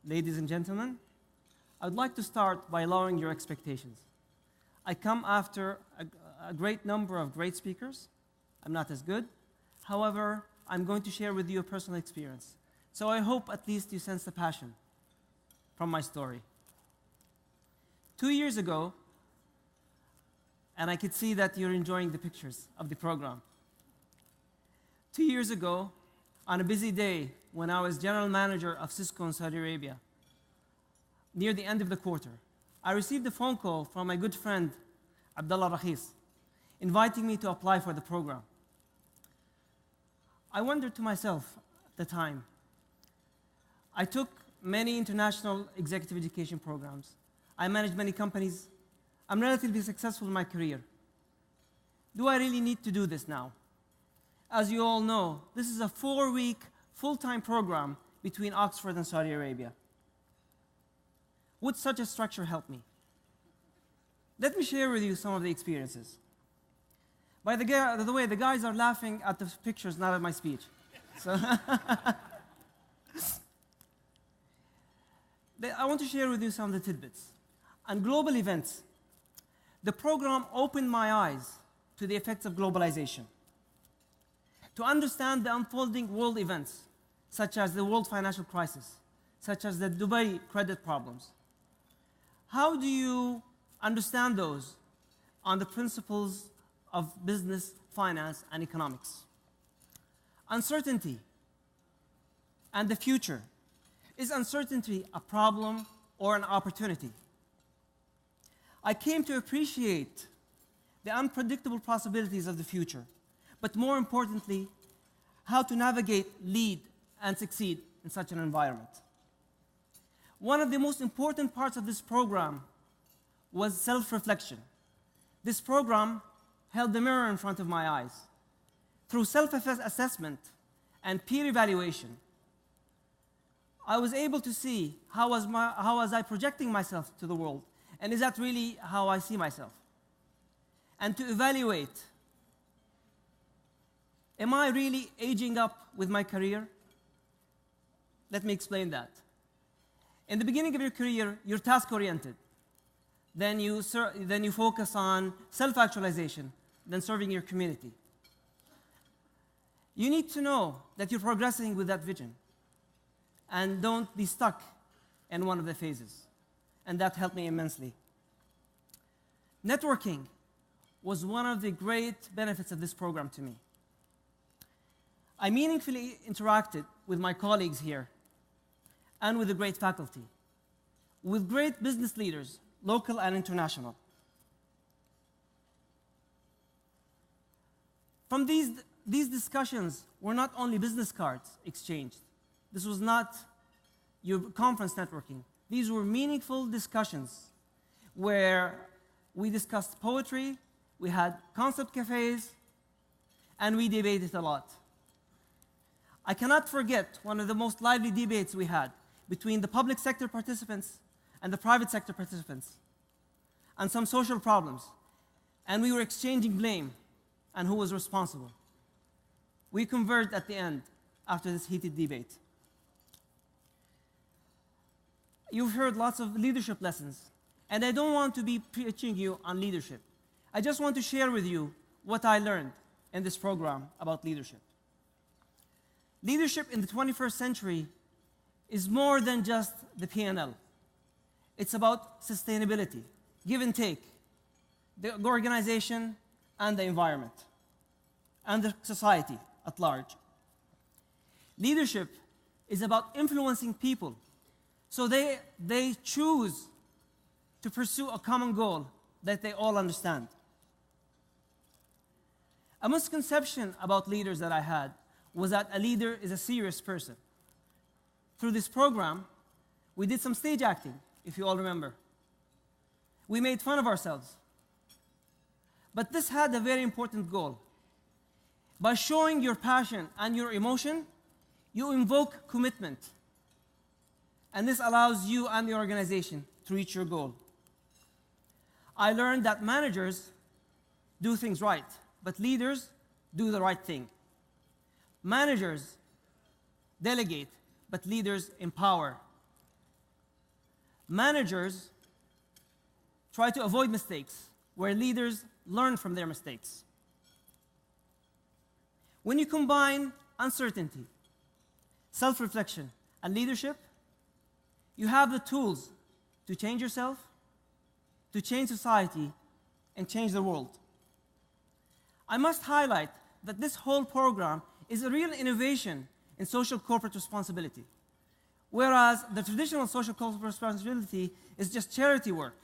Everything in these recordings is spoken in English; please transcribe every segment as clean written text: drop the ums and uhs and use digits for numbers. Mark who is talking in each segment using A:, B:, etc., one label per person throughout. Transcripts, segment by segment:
A: ladies and gentlemen, I would like to start by lowering your expectations. I come after a great number of great speakers. I'm not as good. However, I'm going to share with you a personal experience. So I hope at least you sense the passion from my story. 2 years ago, and I could see that you're enjoying the pictures of the program. 2 years ago, on a busy day when I was general manager of Cisco in Saudi Arabia, near the end of the quarter, I received a phone call from my good friend, Abdullah Rakhis, inviting me to apply for the program. I wondered to myself at the time, I took many international executive education programs. I managed many companies. I'm relatively successful in my career. Do I really need to do this now? As you all know, this is a 4-week full-time program between Oxford and Saudi Arabia. Would such a structure help me? Let me share with you some of the experiences. By the way, the guys are laughing at the pictures, not at my speech. So I want to share with you some of the tidbits. On global events, the program opened my eyes to the effects of globalization, to understand the unfolding world events, such as the world financial crisis, such as the Dubai credit problems. How do you understand those on the principles of business, finance, and economics? Uncertainty and the future. Is uncertainty a problem or an opportunity? I came to appreciate the unpredictable possibilities of the future, but more importantly, how to navigate, lead, and succeed in such an environment. One of the most important parts of this program was self-reflection. This program held the mirror in front of my eyes. Through self-assessment and peer evaluation, I was able to see how was I projecting myself to the world, and is that really how I see myself? And to evaluate, am I really aging up with my career? Let me explain that. In the beginning of your career, you're task-oriented. Then you focus on self-actualization, then serving your community. You need to know that you're progressing with that vision, and don't be stuck in one of the phases. And that helped me immensely. Networking was one of the great benefits of this program to me. I meaningfully interacted with my colleagues here and with the great faculty, with great business leaders, local and international. From these discussions were not only business cards exchanged. This was not your conference networking. These were meaningful discussions where we discussed poetry, we had concept cafes, and we debated a lot. I cannot forget one of the most lively debates we had between the public sector participants and the private sector participants on some social problems. And we were exchanging blame and who was responsible. We converged at the end after this heated debate. You've heard lots of leadership lessons, and I don't want to be preaching you on leadership. I just want to share with you what I learned in this program about leadership. Leadership in the 21st century is more than just the P&L. It's about sustainability, give and take, the organization and the environment, and the society at large. Leadership is about influencing people so they choose to pursue a common goal that they all understand. A misconception about leaders that I had was that a leader is a serious person. Through this program, we did some stage acting, if you all remember. We made fun of ourselves. But this had a very important goal. By showing your passion and your emotion, you invoke commitment. And this allows you and the organization to reach your goal. I learned that managers do things right, but leaders do the right thing. Managers delegate, but leaders empower. Managers try to avoid mistakes, where leaders learn from their mistakes. When you combine uncertainty, self-reflection, and leadership, you have the tools to change yourself, to change society, and change the world. I must highlight that this whole program is a real innovation in social corporate responsibility, whereas the traditional social corporate responsibility is just charity work.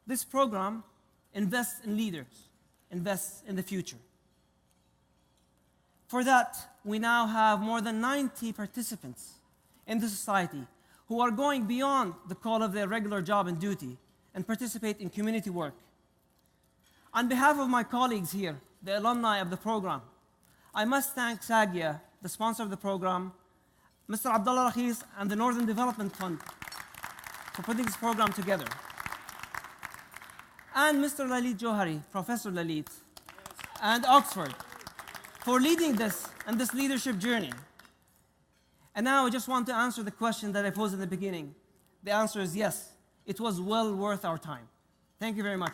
A: This program invests in leaders, invests in the future. For that, we now have more than 90 participants in the society who are going beyond the call of their regular job and duty and participate in community work. On behalf of my colleagues here, the alumni of the program, I must thank SAGIA, the sponsor of the program, Mr. Abdullah Rakhis and the Northern Development Fund for putting this program together. And Mr. Lalit Johari, Professor Lalit, and Oxford, for leading this and this leadership journey. And now I just want to answer the question that I posed in the beginning. The answer is yes, it was well worth our time. Thank you very much.